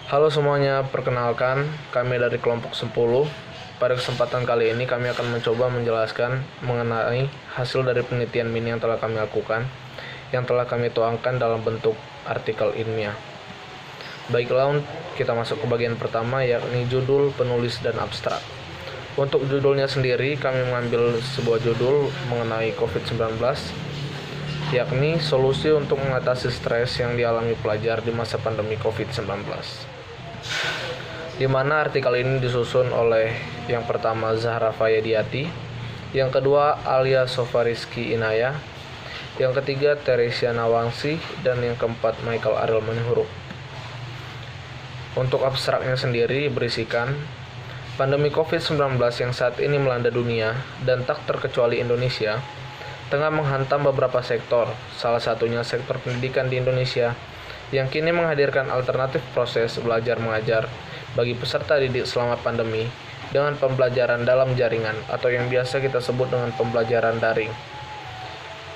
Halo semuanya, perkenalkan kami dari kelompok 10. Pada kesempatan kali ini kami akan mencoba menjelaskan mengenai hasil dari penelitian mini yang telah kami lakukan, yang telah kami tuangkan dalam bentuk artikel ilmiah. Baiklah, kita masuk ke bagian pertama, yakni judul, penulis, dan abstrak. Untuk judulnya sendiri, kami mengambil sebuah judul mengenai COVID-19, yakni solusi untuk mengatasi stres yang dialami pelajar di masa pandemi COVID-19. Di mana artikel ini disusun oleh yang pertama Zahra Fayadiati, yang kedua Alia Sofariski Inaya, yang ketiga Teresia Nawangsi, dan yang keempat Michael Ariel Manihuruk. Untuk abstraknya sendiri berisikan pandemi COVID-19 yang saat ini melanda dunia dan tak terkecuali Indonesia tengah menghantam beberapa sektor, salah satunya sektor pendidikan di Indonesia yang kini menghadirkan alternatif proses belajar mengajar bagi peserta didik selama pandemi dengan pembelajaran dalam jaringan atau yang biasa kita sebut dengan pembelajaran daring.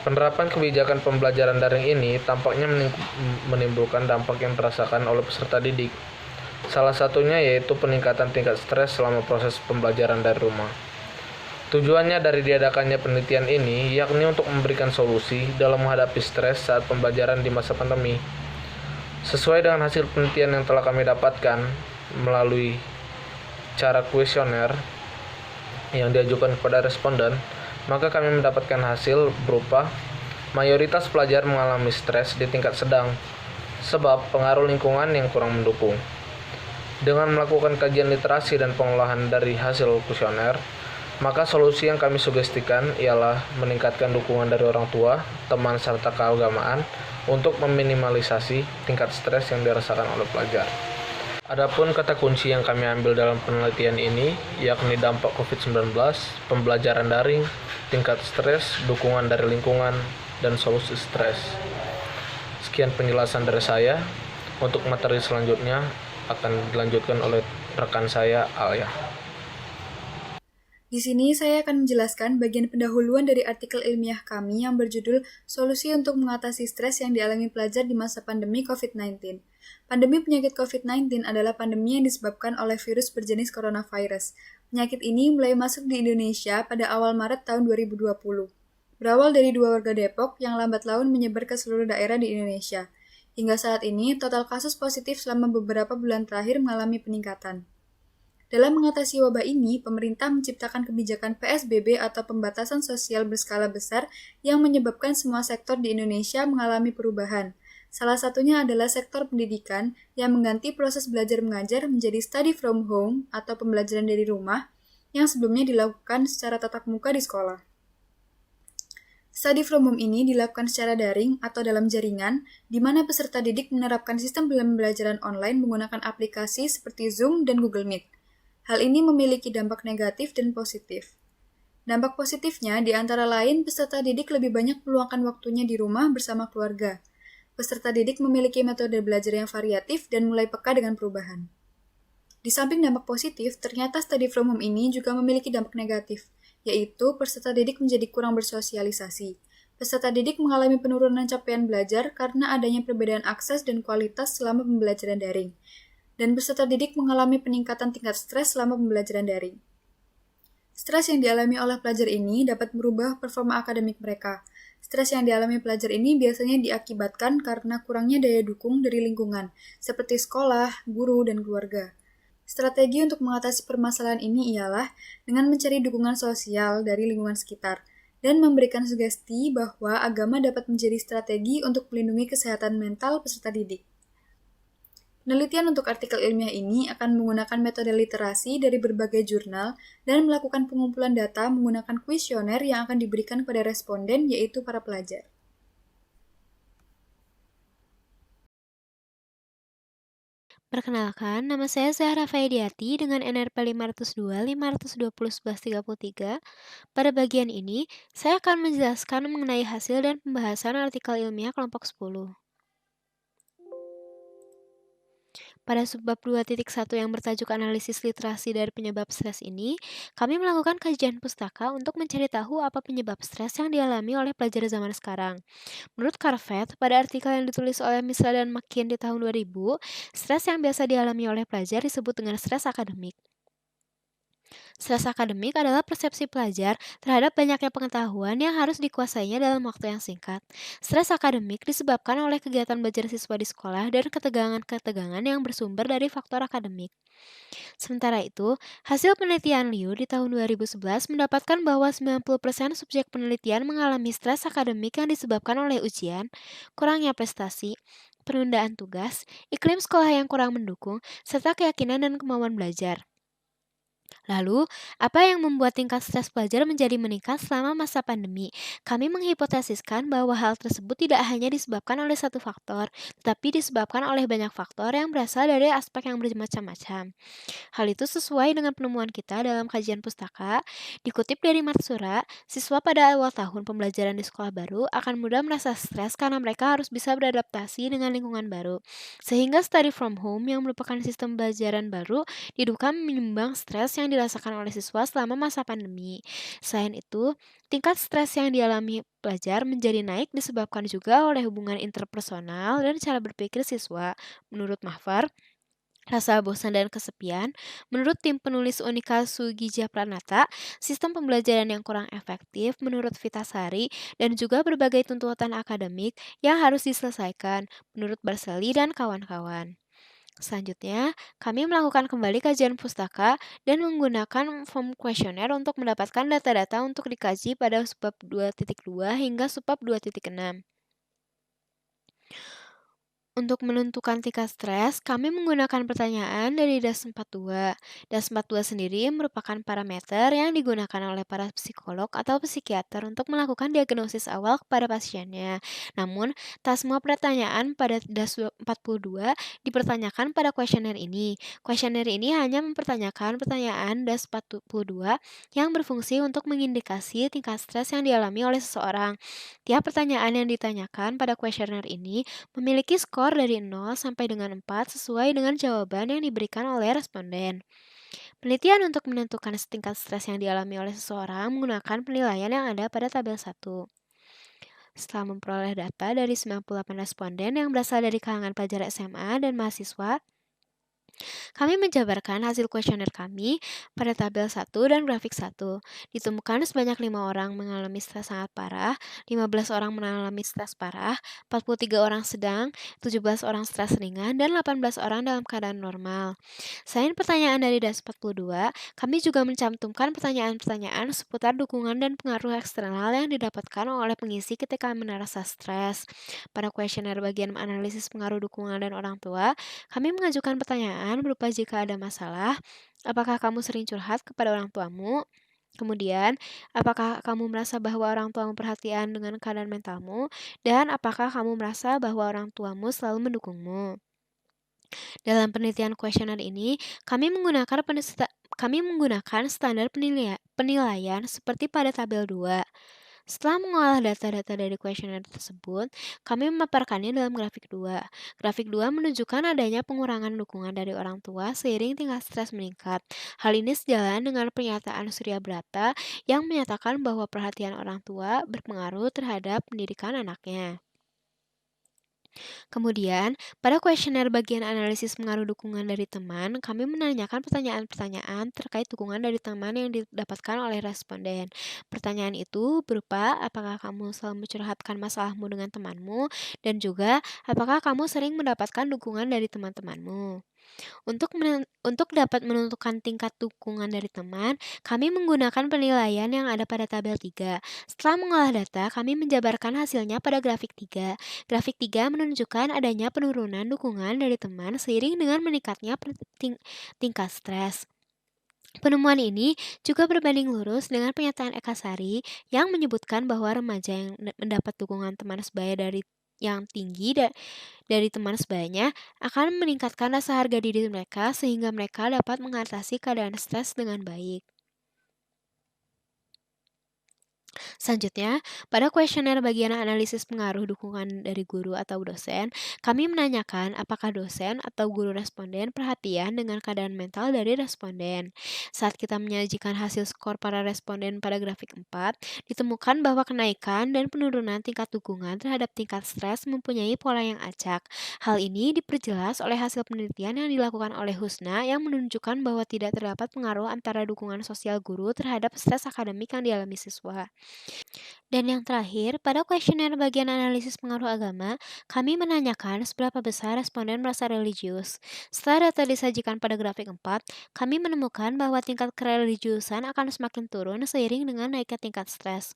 Penerapan kebijakan pembelajaran daring ini tampaknya menimbulkan dampak yang dirasakan oleh peserta didik. Salah satunya yaitu peningkatan tingkat stres selama proses pembelajaran dari rumah. Tujuannya dari diadakannya penelitian ini yakni untuk memberikan solusi dalam menghadapi stres saat pembelajaran di masa pandemi. Sesuai dengan hasil penelitian yang telah kami dapatkan melalui cara kuesioner yang diajukan kepada responden, maka kami mendapatkan hasil berupa mayoritas pelajar mengalami stres di tingkat sedang sebab pengaruh lingkungan yang kurang mendukung. Dengan melakukan kajian literasi dan pengolahan dari hasil kuesioner, maka solusi yang kami sugestikan ialah meningkatkan dukungan dari orang tua, teman, serta keagamaan untuk meminimalisasi tingkat stres yang dirasakan oleh pelajar. Adapun kata kunci yang kami ambil dalam penelitian ini, yakni dampak COVID-19, pembelajaran daring, tingkat stres, dukungan dari lingkungan, dan solusi stres. Sekian penjelasan dari saya. Untuk materi selanjutnya akan dilanjutkan oleh rekan saya, Alia. Di sini saya akan menjelaskan bagian pendahuluan dari artikel ilmiah kami yang berjudul Solusi untuk mengatasi stres yang dialami pelajar di masa pandemi COVID-19. Pandemi penyakit COVID-19 adalah pandemi yang disebabkan oleh virus berjenis coronavirus. Penyakit ini mulai masuk di Indonesia pada awal Maret tahun 2020. Berawal dari 2 warga Depok yang lambat laun menyebar ke seluruh daerah di Indonesia. Hingga saat ini, total kasus positif selama beberapa bulan terakhir mengalami peningkatan. Dalam mengatasi wabah ini, pemerintah menciptakan kebijakan PSBB atau pembatasan sosial berskala besar yang menyebabkan semua sektor di Indonesia mengalami perubahan. Salah satunya adalah sektor pendidikan yang mengganti proses belajar mengajar menjadi study from home atau pembelajaran dari rumah yang sebelumnya dilakukan secara tatap muka di sekolah. Study from home ini dilakukan secara daring atau dalam jaringan, di mana peserta didik menerapkan sistem pembelajaran online menggunakan aplikasi seperti Zoom dan Google Meet. Hal ini memiliki dampak negatif dan positif. Dampak positifnya di antara lain peserta didik lebih banyak meluangkan waktunya di rumah bersama keluarga. Peserta didik memiliki metode belajar yang variatif dan mulai peka dengan perubahan. Di samping dampak positif, ternyata study from home ini juga memiliki dampak negatif, yaitu peserta didik menjadi kurang bersosialisasi. Peserta didik mengalami penurunan capaian belajar karena adanya perbedaan akses dan kualitas selama pembelajaran daring. Dan peserta didik mengalami peningkatan tingkat stres selama pembelajaran daring. Stres yang dialami oleh pelajar ini dapat merubah performa akademik mereka. Stres yang dialami pelajar ini biasanya diakibatkan karena kurangnya daya dukung dari lingkungan, seperti sekolah, guru, dan keluarga. Strategi untuk mengatasi permasalahan ini ialah dengan mencari dukungan sosial dari lingkungan sekitar, dan memberikan sugesti bahwa agama dapat menjadi strategi untuk melindungi kesehatan mental peserta didik. Penelitian untuk artikel ilmiah ini akan menggunakan metode literasi dari berbagai jurnal dan melakukan pengumpulan data menggunakan kuesioner yang akan diberikan kepada responden, yaitu para pelajar. Perkenalkan, nama saya Zahra Fayadiati dengan NRP 502 520 1133. Pada bagian ini, saya akan menjelaskan mengenai hasil dan pembahasan artikel ilmiah kelompok 10. Pada subbab 2.1 yang bertajuk analisis literasi dari penyebab stres ini, kami melakukan kajian pustaka untuk mencari tahu apa penyebab stres yang dialami oleh pelajar zaman sekarang. Menurut Carvet, pada artikel yang ditulis oleh Misra dan McKean di tahun 2000, stres yang biasa dialami oleh pelajar disebut dengan stres akademik. Stres akademik adalah persepsi pelajar terhadap banyaknya pengetahuan yang harus dikuasainya dalam waktu yang singkat. Stres akademik disebabkan oleh kegiatan belajar siswa di sekolah dan ketegangan-ketegangan yang bersumber dari faktor akademik. Sementara itu, hasil penelitian Liu di tahun 2011 mendapatkan bahwa 90% subjek penelitian mengalami stres akademik yang disebabkan oleh ujian, kurangnya prestasi, penundaan tugas, iklim sekolah yang kurang mendukung, serta keyakinan dan kemauan belajar. Lalu, apa yang membuat tingkat stres pelajar menjadi meningkat selama masa pandemi? Kami menghipotesiskan bahwa hal tersebut tidak hanya disebabkan oleh satu faktor, tetapi disebabkan oleh banyak faktor yang berasal dari aspek yang bermacam-macam. Hal itu sesuai dengan penemuan kita dalam kajian pustaka. Dikutip dari Matsura, siswa pada awal tahun pembelajaran di sekolah baru akan mudah merasa stres karena mereka harus bisa beradaptasi dengan lingkungan baru. Sehingga study from home yang merupakan sistem pembelajaran baru diduga menyumbang stres yang dirasakan oleh siswa selama masa pandemi. Selain itu, tingkat stres yang dialami pelajar menjadi naik disebabkan juga oleh hubungan interpersonal dan cara berpikir siswa. Menurut Mahfar, rasa bosan dan kesepian, menurut tim penulis Unika Sugija Pranata, sistem pembelajaran yang kurang efektif menurut Vitasari, dan juga berbagai tuntutan akademik yang harus diselesaikan, menurut Barsali dan kawan-kawan. Selanjutnya, kami melakukan kembali kajian pustaka dan menggunakan form kuesioner untuk mendapatkan data-data untuk dikaji pada subbab 2.2 hingga subbab 2.6. Untuk menentukan tingkat stres, kami menggunakan pertanyaan dari DAS 42. DAS 42 sendiri merupakan parameter yang digunakan oleh para psikolog atau psikiater untuk melakukan diagnosis awal kepada pasiennya. Namun, tak semua pertanyaan pada DAS 42 dipertanyakan pada kuesioner ini. Kuesioner ini hanya mempertanyakan pertanyaan DAS 42 yang berfungsi untuk mengindikasi tingkat stres yang dialami oleh seseorang. Tiap pertanyaan yang ditanyakan pada kuesioner ini memiliki skor dari 0 sampai dengan 4 sesuai dengan jawaban yang diberikan oleh responden. Penelitian untuk menentukan tingkat stres yang dialami oleh seseorang menggunakan penilaian yang ada pada tabel 1. Setelah memperoleh data dari 98 responden yang berasal dari kalangan pelajar SMA dan mahasiswa, kami menjabarkan hasil kuesioner kami pada tabel 1 dan grafik 1. Ditemukan sebanyak 5 orang mengalami stres sangat parah, 15 orang mengalami stres parah, 43 orang sedang, 17 orang stres ringan, dan 18 orang dalam keadaan normal. Selain pertanyaan dari DAS 42, kami juga mencantumkan pertanyaan-pertanyaan seputar dukungan dan pengaruh eksternal yang didapatkan oleh pengisi ketika merasa stres. Pada kuesioner bagian analisis pengaruh dukungan dan orang tua, kami mengajukan pertanyaan berupa jika ada masalah, apakah kamu sering curhat kepada orang tuamu? Kemudian, apakah kamu merasa bahwa orang tuamu perhatian dengan keadaan mentalmu? Dan apakah kamu merasa bahwa orang tuamu selalu mendukungmu? Dalam penelitian kuesioner ini, kami menggunakan standar penilaian seperti pada tabel 2. Setelah mengolah data-data dari kuesioner tersebut, kami memaparkannya dalam grafik 2. Grafik 2 menunjukkan adanya pengurangan dukungan dari orang tua seiring tingkat stres meningkat. Hal ini sejalan dengan pernyataan Surya Brata yang menyatakan bahwa perhatian orang tua berpengaruh terhadap pendidikan anaknya. Kemudian, pada kuesioner bagian analisis pengaruh dukungan dari teman, kami menanyakan pertanyaan-pertanyaan terkait dukungan dari teman yang didapatkan oleh responden. Pertanyaan itu berupa apakah kamu selalu mencurhatkan masalahmu dengan temanmu, dan juga apakah kamu sering mendapatkan dukungan dari teman-temanmu. Untuk dapat menentukan tingkat dukungan dari teman, kami menggunakan penilaian yang ada pada tabel 3. Setelah mengolah data, kami menjabarkan hasilnya pada grafik 3. Grafik 3 menunjukkan adanya penurunan dukungan dari teman seiring dengan meningkatnya tingkat stres. Penemuan ini juga berbanding lurus dengan pernyataan Eka Sari yang menyebutkan bahwa remaja yang mendapat dukungan teman sebaya yang tinggi dari teman sebayanya akan meningkatkan rasa harga diri mereka sehingga mereka dapat mengatasi keadaan stres dengan baik. Selanjutnya, pada kuesioner bagian analisis pengaruh dukungan dari guru atau dosen, kami menanyakan apakah dosen atau guru responden perhatian dengan keadaan mental dari responden. Saat kita menyajikan hasil skor para responden pada grafik 4, ditemukan bahwa kenaikan dan penurunan tingkat dukungan terhadap tingkat stres mempunyai pola yang acak. Hal ini diperjelas oleh hasil penelitian yang dilakukan oleh Husna yang menunjukkan bahwa tidak terdapat pengaruh antara dukungan sosial guru terhadap stres akademik yang dialami siswa. Dan yang terakhir, pada kuesioner bagian analisis pengaruh agama, kami menanyakan seberapa besar responden merasa religius. Setelah data disajikan pada grafik 4, kami menemukan bahwa tingkat kereligiusan akan semakin turun seiring dengan naiknya tingkat stres.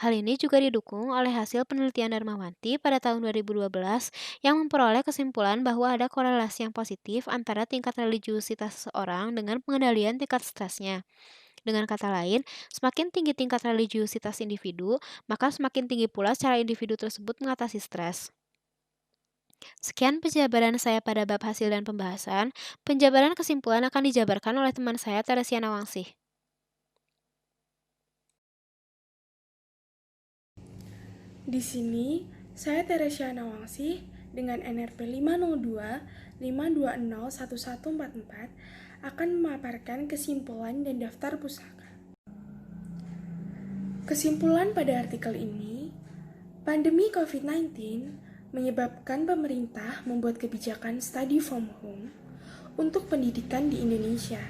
Hal ini juga didukung oleh hasil penelitian Darmawanti pada tahun 2012 yang memperoleh kesimpulan bahwa ada korelasi yang positif antara tingkat religiusitas seseorang dengan pengendalian tingkat stresnya. Dengan kata lain, semakin tinggi tingkat religiusitas individu, maka semakin tinggi pula cara individu tersebut mengatasi stres. Sekian penjabaran saya pada bab hasil dan pembahasan. Penjabaran kesimpulan akan dijabarkan oleh teman saya Teresia Nawangsih. Di sini, saya Teresia Nawangsih dengan NRP 502 5201144 akan memaparkan kesimpulan dan daftar pusaka. Kesimpulan pada artikel ini, pandemi COVID-19 menyebabkan pemerintah membuat kebijakan study from home untuk pendidikan di Indonesia.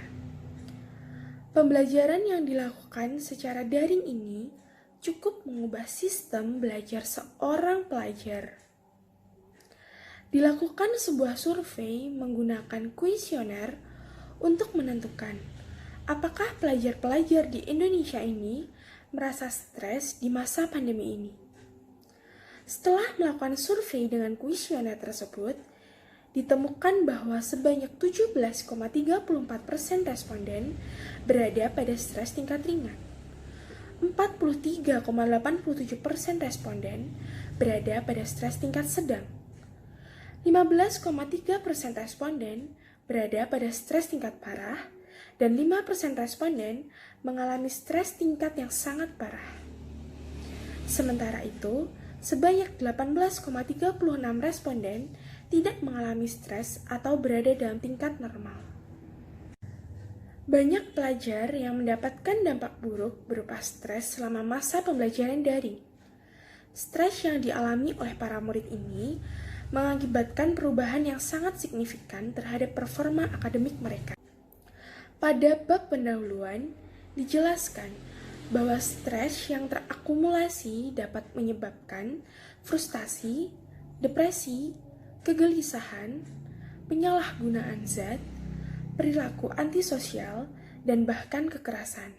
Pembelajaran yang dilakukan secara daring ini cukup mengubah sistem belajar seorang pelajar. Dilakukan sebuah survei menggunakan kuesioner untuk menentukan apakah pelajar-pelajar di Indonesia ini merasa stres di masa pandemi ini. Setelah melakukan survei dengan kuesioner tersebut, ditemukan bahwa sebanyak 17,34% responden berada pada stres tingkat ringan. 43,87% responden berada pada stres tingkat sedang. 15,3% responden berada pada stres tingkat parah, dan 5% responden mengalami stres tingkat yang sangat parah. Sementara itu, sebanyak 18,36% responden tidak mengalami stres atau berada dalam tingkat normal. Banyak pelajar yang mendapatkan dampak buruk berupa stres selama masa pembelajaran daring. Stres yang dialami oleh para murid ini mengakibatkan perubahan yang sangat signifikan terhadap performa akademik mereka. Pada bab pendahuluan, dijelaskan bahwa stres yang terakumulasi dapat menyebabkan frustasi, depresi, kegelisahan, penyalahgunaan zat, perilaku antisosial, dan bahkan kekerasan.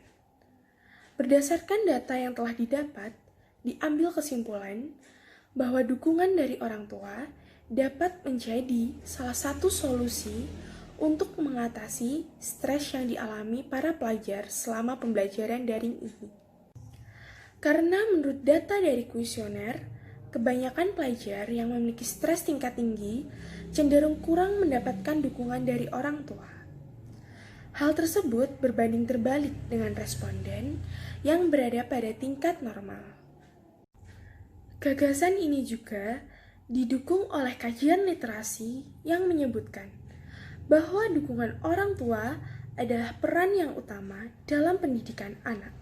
Berdasarkan data yang telah didapat, diambil kesimpulan bahwa dukungan dari orang tua dapat menjadi salah satu solusi untuk mengatasi stres yang dialami para pelajar selama pembelajaran daring ini. Karena menurut data dari kuesioner, kebanyakan pelajar yang memiliki stres tingkat tinggi cenderung kurang mendapatkan dukungan dari orang tua. Hal tersebut berbanding terbalik dengan responden yang berada pada tingkat normal. Gagasan ini juga didukung oleh kajian literasi yang menyebutkan bahwa dukungan orang tua adalah peran yang utama dalam pendidikan anak,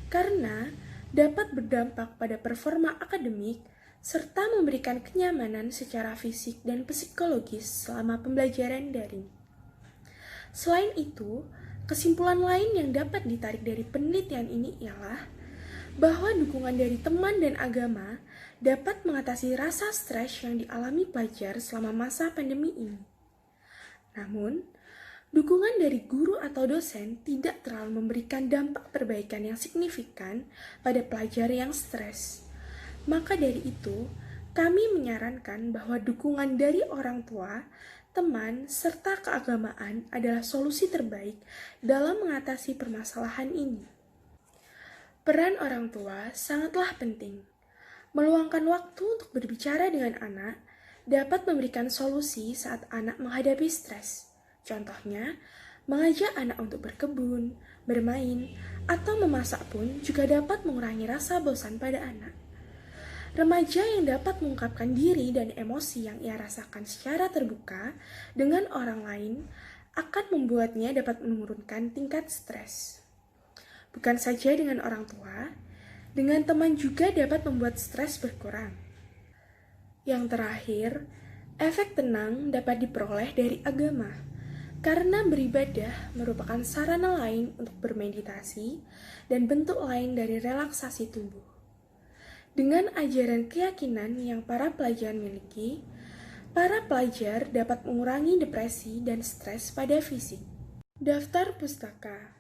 karena dapat berdampak pada performa akademik serta memberikan kenyamanan secara fisik dan psikologis selama pembelajaran daring. Selain itu, kesimpulan lain yang dapat ditarik dari penelitian ini ialah bahwa dukungan dari teman dan agama dapat mengatasi rasa stres yang dialami pelajar selama masa pandemi ini. Namun, dukungan dari guru atau dosen tidak terlalu memberikan dampak perbaikan yang signifikan pada pelajar yang stres. Maka dari itu, kami menyarankan bahwa dukungan dari orang tua, teman, serta keagamaan adalah solusi terbaik dalam mengatasi permasalahan ini. Peran orang tua sangatlah penting. Meluangkan waktu untuk berbicara dengan anak dapat memberikan solusi saat anak menghadapi stres. Contohnya, Mengajak anak untuk berkebun, bermain, atau memasak pun juga dapat mengurangi rasa bosan pada anak. Remaja yang dapat mengungkapkan diri dan emosi yang ia rasakan secara terbuka dengan orang lain akan membuatnya dapat menurunkan tingkat stres. Bukan saja dengan orang tua, dengan teman juga dapat membuat stres berkurang. Yang terakhir, efek tenang dapat diperoleh dari agama, karena beribadah merupakan sarana lain untuk bermeditasi dan bentuk lain dari relaksasi tubuh. Dengan ajaran keyakinan yang para pelajar miliki, para pelajar dapat mengurangi depresi dan stres pada fisik. Daftar pustaka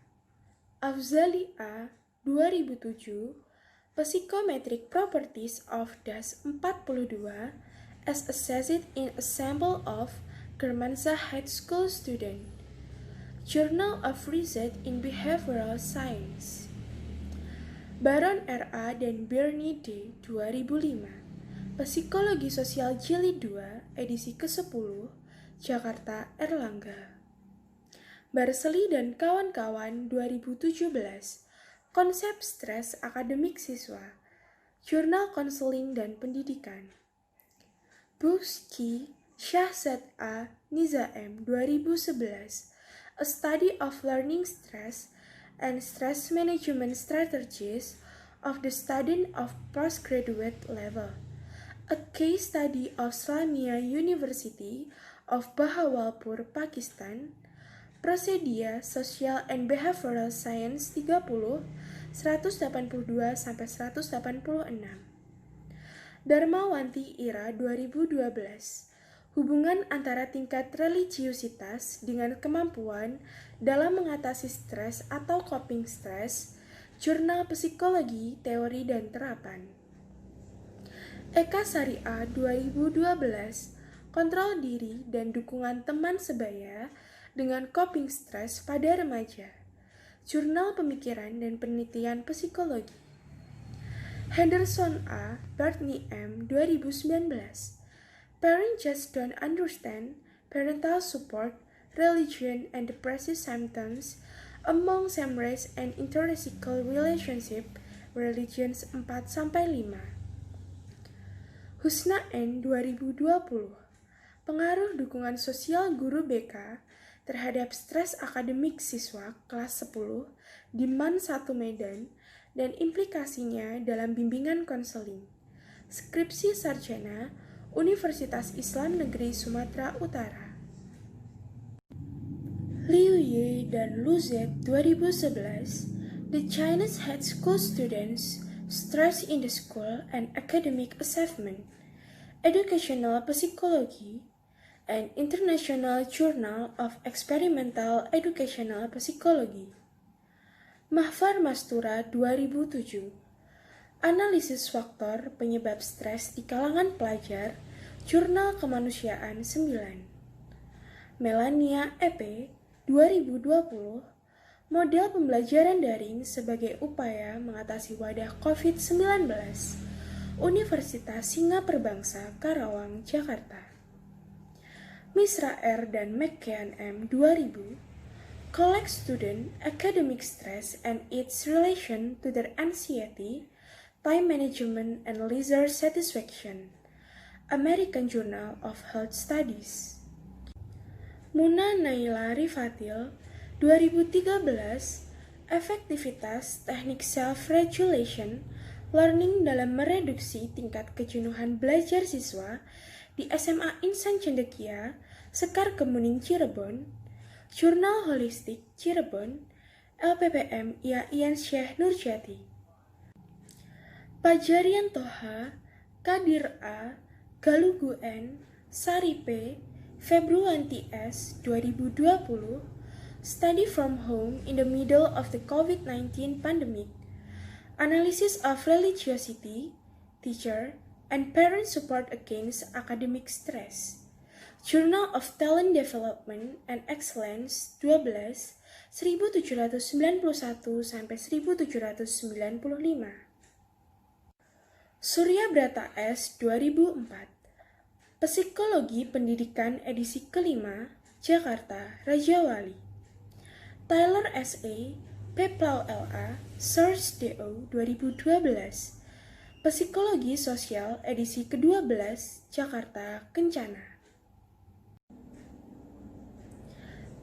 Afzali A. 2007 Psychometric Properties of DAS 42 as assessed in a sample of Kermanshah High School student. Journal of Research in Behavioral Science. Baron R.A. dan Bernie D. 2005. Psikologi Sosial Jilid 2, edisi ke-10, Jakarta, Erlangga. Barseli dan kawan-kawan 2017. Konsep stres akademik siswa. Jurnal Konseling dan Pendidikan. Buski, Syahzad A. Niza M. 2011. A Study of Learning Stress and Stress Management Strategies of the Student of Postgraduate Level. A Case Study of Islamia University of Bahawalpur, Pakistan. Prosedia Social and Behavioral Science 30, 182-186. Darmawanti Ira 2012. Hubungan antara tingkat religiusitas dengan kemampuan dalam mengatasi stres atau coping stress. Jurnal Psikologi, Teori dan Terapan. Eka Sari A 2012. Kontrol diri dan dukungan teman sebaya dengan coping stress pada remaja. Jurnal Pemikiran dan Penelitian Psikologi. Henderson A. Bartney M. 2019. Parents just don't understand parental support, religion, and depressive symptoms among same-race and interracial relationship, religions 4-5. Husna N. 2020. Pengaruh dukungan sosial guru BK terhadap stres akademik siswa kelas 10 di MAN 1 Medan dan implikasinya dalam bimbingan konseling. Skripsi Sarjana Universitas Islam Negeri Sumatera Utara. Liu Ye dan Lu Z 2011 The Chinese High School Students Stress in the School and Academic Assessment, Educational Psychology, and International Journal of Experimental Educational Psychology. Mahfar Mastura 2007. Analisis faktor penyebab stres di kalangan pelajar, Jurnal Kemanusiaan 9. Melania EP 2020. Model pembelajaran daring sebagai upaya mengatasi wadah COVID-19. Universitas Singaperbangsa Karawang, Jakarta. Misra R. dan McKean M. 2000, Collect Student Academic Stress and its Relation to Their Anxiety, Time Management, and Leisure Satisfaction, American Journal of Health Studies. Muna Naila Rifatil, 2013, Efektivitas Teknik Self-Regulation, Learning dalam mereduksi tingkat kejenuhan belajar siswa di SMA Insan Cendekia, Sekar Kemuning Cirebon, Jurnal Holistik Cirebon, LPPM Ian Syekh Nurjati. Pajarian Toha, Kadir A, Galugu N, Sari P, Februanti S, 2020, Study from Home in the Middle of the COVID-19 Pandemic, Analysis of Religiosity, Teacher, and Parent Support Against Academic Stress. Journal of Talent Development and Excellence 12, 1791-1795. Surya Brata S. 2004. Psikologi Pendidikan edisi kelima, Jakarta, Raja Wali. Tyler S.A., Peplau L.A., Search D.O. 2012. Psikologi Sosial edisi ke-12, Jakarta, Kencana.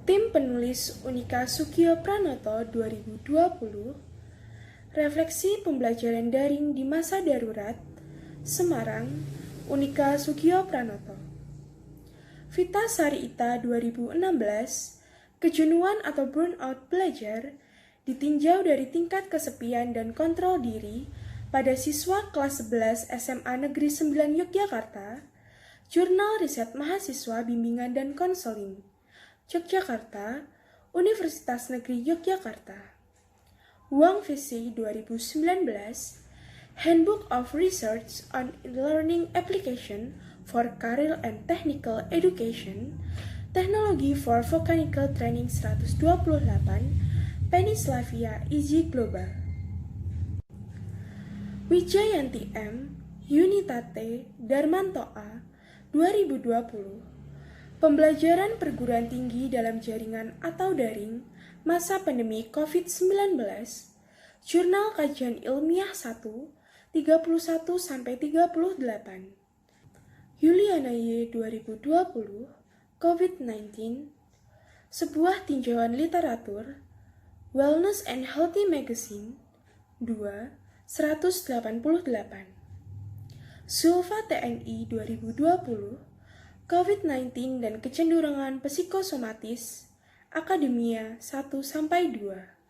Tim penulis Unika Sugio Pranoto 2020, Refleksi Pembelajaran Daring di Masa Darurat, Semarang, Unika Sugio Pranoto. Vita Sari Ita 2016, Kejenuhan atau Burnout Belajar, ditinjau dari tingkat kesepian dan kontrol diri pada siswa kelas 11 SMA Negeri 9 Yogyakarta, Jurnal Riset Mahasiswa Bimbingan dan Konseling, Yogyakarta, Universitas Negeri Yogyakarta. Wang Visi 2019, Handbook of Research on Learning Application for Career and Technical Education, Teknologi for Vocational Training 128, Penislavia IJ Global. Wijayanti M, Yunitate, Darmanto A, 2020, Pembelajaran Perguruan Tinggi dalam Jaringan atau Daring, Masa Pandemi COVID-19, Jurnal Kajian Ilmiah 1, 31-38. Yuliana Y, 2020, COVID-19, Sebuah Tinjauan Literatur, Wellness and Healthy Magazine, 2, 188. Sulfa TNI 2020, COVID-19 dan Kecenderungan Psikosomatis, Akademia 1-2.